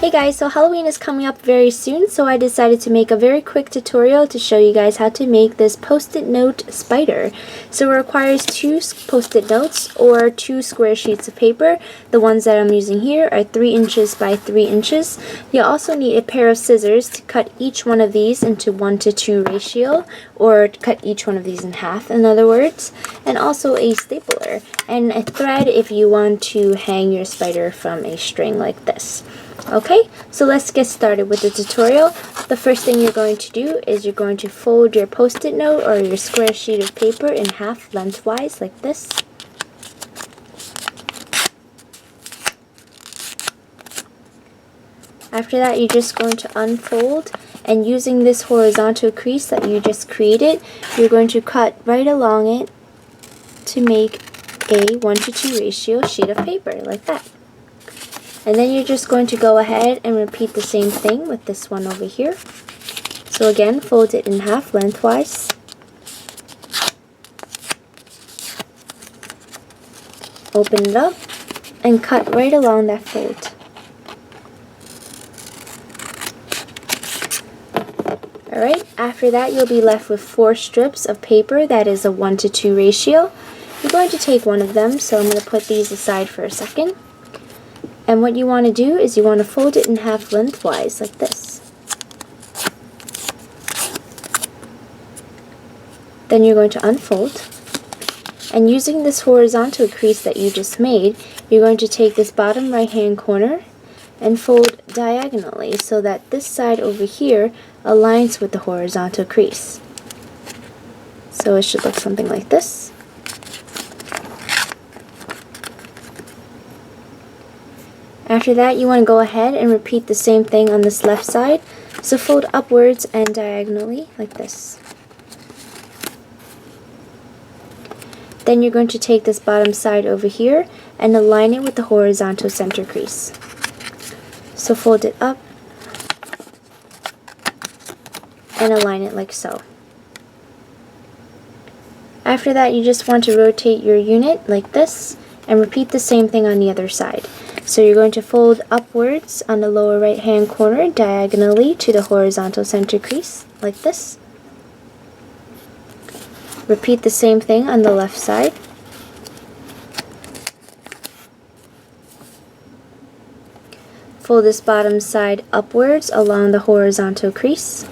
Hey guys, so Halloween is coming up very soon, so I decided to make a very quick tutorial to show you guys how to make this post-it note spider. So it requires 2 post-it notes or 2 square sheets of paper. The ones that I'm using here are 3 inches by 3 inches. You'll also need a pair of scissors to cut each one of these into 1:2 ratio, or cut each one of these in half, in other words, and also a stapler and a thread if you want to hang your spider from a string like this. Okay, so let's get started with the tutorial. The first thing you're going to do is you're going to fold your post-it note or your square sheet of paper in half lengthwise like this. After that, you're just going to unfold, and using this horizontal crease that you just created, you're going to cut right along it to make a 1:2 ratio sheet of paper like that. And then you're just going to go ahead and repeat the same thing with this one over here. So again, fold it in half lengthwise. Open it up and cut right along that fold. Alright, after that you'll be left with 4 strips of paper that is a 1:2 ratio. You're going to take one of them, so I'm going to put these aside for a second. And what you want to do is you want to fold it in half lengthwise like this. Then you're going to unfold. And using this horizontal crease that you just made, you're going to take this bottom right hand corner and fold diagonally so that this side over here aligns with the horizontal crease. So it should look something like this. After that, you want to go ahead and repeat the same thing on this left side. So fold upwards and diagonally like this. Then you're going to take this bottom side over here and align it with the horizontal center crease. So fold it up and align it like so. After that, you just want to rotate your unit like this and repeat the same thing on the other side. So you're going to fold upwards on the lower right hand corner diagonally to the horizontal center crease like this. Repeat the same thing on the left side. Fold this bottom side upwards along the horizontal crease.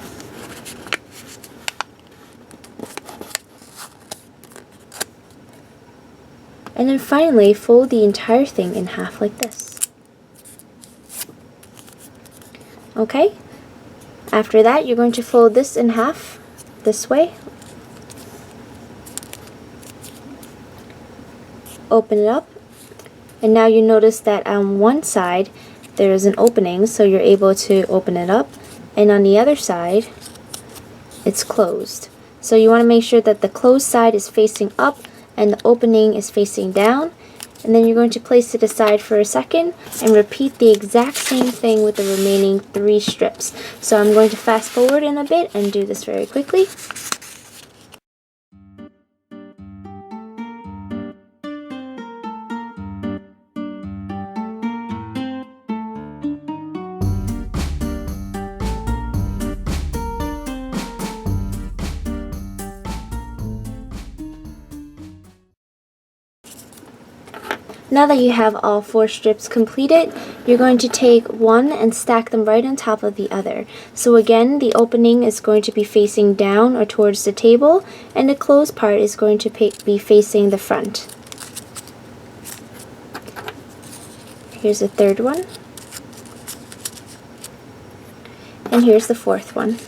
And then finally, fold the entire thing in half like this. Okay? After that, you're going to fold this in half this way. Open it up. And now you notice that on one side, there is an opening, so you're able to open it up. And on the other side, it's closed. So you want to make sure that the closed side is facing up and the opening is facing down, and then you're going to place it aside for a second and repeat the exact same thing with the remaining 3 strips. So I'm going to fast forward in a bit and do this very quickly. Now that you have all 4 strips completed, you're going to take one and stack them right on top of the other. So again, the opening is going to be facing down or towards the table, and the closed part is going to be facing the front. Here's the 3rd one. And here's the 4th one.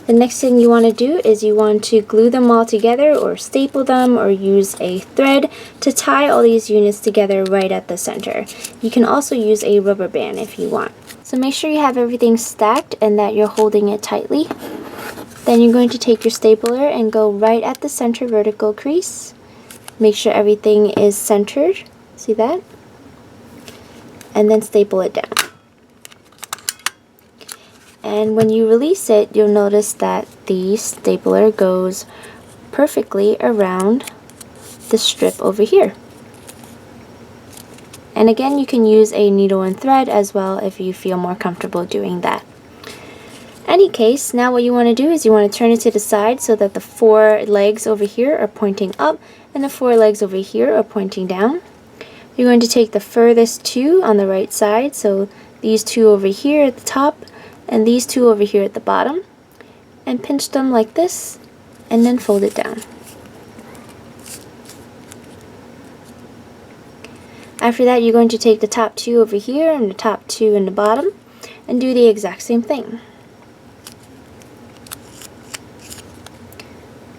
The next thing you want to do is you want to glue them all together or staple them or use a thread to tie all these units together right at the center. You can also use a rubber band if you want. So make sure you have everything stacked and that you're holding it tightly. Then you're going to take your stapler and go right at the center vertical crease. Make sure everything is centered. See that? And then staple it down. And when you release it, you'll notice that the stapler goes perfectly around the strip over here. And again, you can use a needle and thread as well if you feel more comfortable doing that. Any case, now what you want to do is you want to turn it to the side so that the 4 legs over here are pointing up and the 4 legs over here are pointing down. You're going to take the furthest 2 on the right side, so these 2 over here at the top and these 2 over here at the bottom, and pinch them like this and then fold it down. After that, you're going to take the top 2 over here and the top 2 in the bottom and do the exact same thing.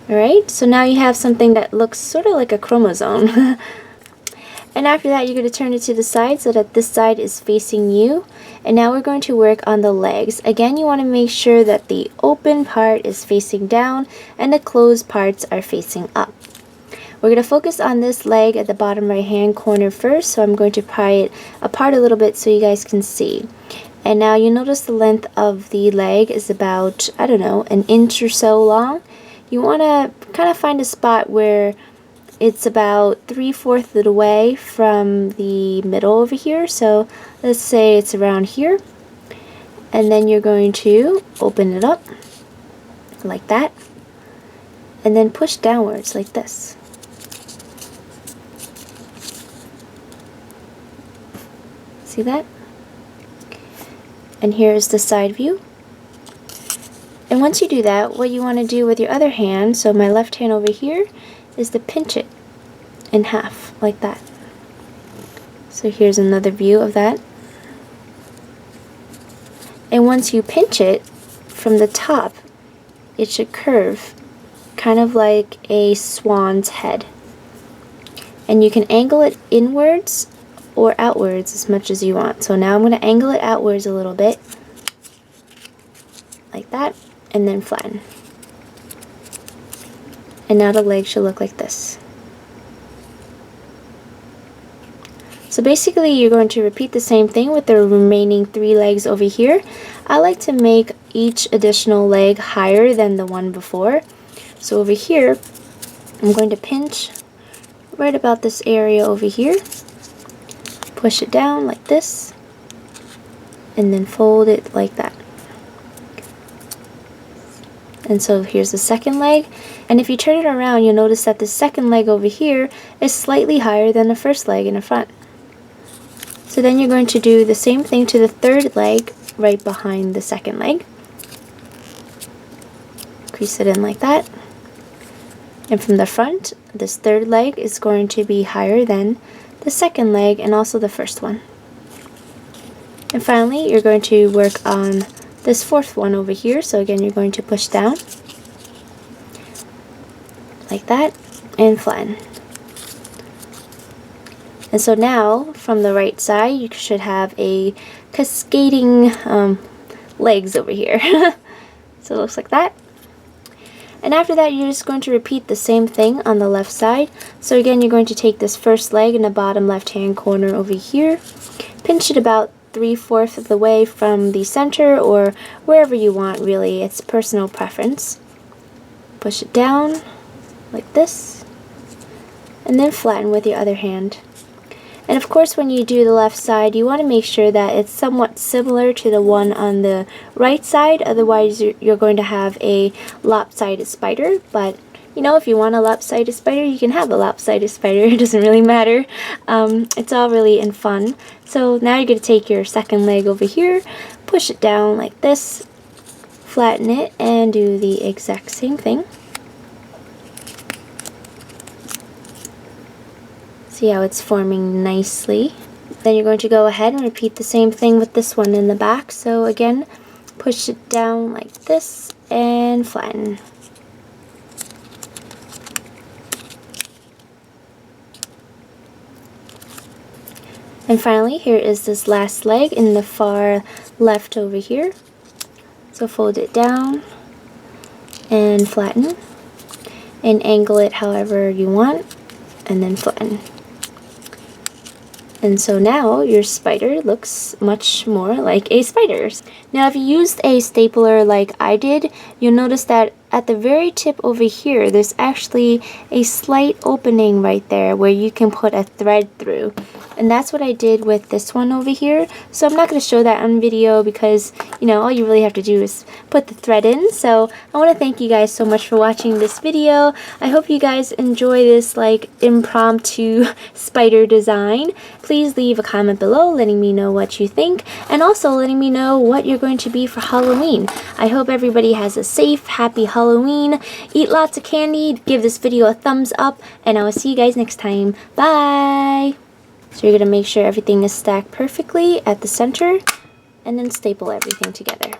Alright, so now you have something that looks sort of like a chromosome. And after that, you're going to turn it to the side so that this side is facing you. And now we're going to work on the legs. Again, you want to make sure that the open part is facing down and the closed parts are facing up. We're going to focus on this leg at the bottom right hand corner first, so I'm going to pry it apart a little bit so you guys can see. And now you notice the length of the leg is about, I don't know, an inch or so long. You want to kind of find a spot where it's about 3/4 of the way from the middle over here. So let's say it's around here. And then you're going to open it up like that. And then push downwards like this. See that? And here is the side view. And once you do that, what you want to do with your other hand, so my left hand over here, is to pinch it in half, like that. So here's another view of that. And once you pinch it, from the top, it should curve, kind of like a swan's head. And you can angle it inwards or outwards as much as you want. So now I'm going to angle it outwards a little bit, like that. And then flatten. And now the leg should look like this. So basically you're going to repeat the same thing with the remaining 3 legs over here. I like to make each additional leg higher than the one before. So over here, I'm going to pinch right about this area over here, push it down like this, and then fold it like that. And so here's the second leg, and if you turn it around, you'll notice that the second leg over here is slightly higher than the first leg in the front. So then you're going to do the same thing to the third leg right behind the second leg. Crease it in like that. And from the front, this third leg is going to be higher than the second leg and also the first one. And finally, you're going to work on this fourth one over here. So again, you're going to push down like that and flatten. And so now from the right side, you should have a cascading legs over here. So it looks like that. And after that, you're just going to repeat the same thing on the left side. So again, you're going to take this first leg in the bottom left hand corner over here, pinch it about 3/4 of the way from the center or wherever you want, really. It's personal preference. Push it down like this, and then flatten with your other hand. And of course, when you do the left side, you want to make sure that it's somewhat similar to the one on the right side. Otherwise, you're going to have a lopsided spider. But you know, if you want a lopsided spider, you can have a lopsided spider. It doesn't really matter. It's all really in fun. So now you're going to take your second leg over here, push it down like this, flatten it, and do the exact same thing. See how it's forming nicely. Then you're going to go ahead and repeat the same thing with this one in the back. So again, push it down like this and flatten. And finally, here is this last leg in the far left over here. So fold it down and flatten, and angle it however you want, and then flatten. And so now your spider looks much more like a spider. Now if you used a stapler like I did, you'll notice that at the very tip over here, there's actually a slight opening right there where you can put a thread through. And that's what I did with this one over here. So I'm not going to show that on video because, you know, all you really have to do is put the thread in. So I want to thank you guys so much for watching this video. I hope you guys enjoy this like impromptu spider design. Please leave a comment below letting me know what you think, and also letting me know what you're going to be for Halloween. I hope everybody has a safe, happy Halloween. Eat lots of candy, give this video a thumbs up, and I will see you guys next time. Bye! So you're going to make sure everything is stacked perfectly at the center, and then staple everything together.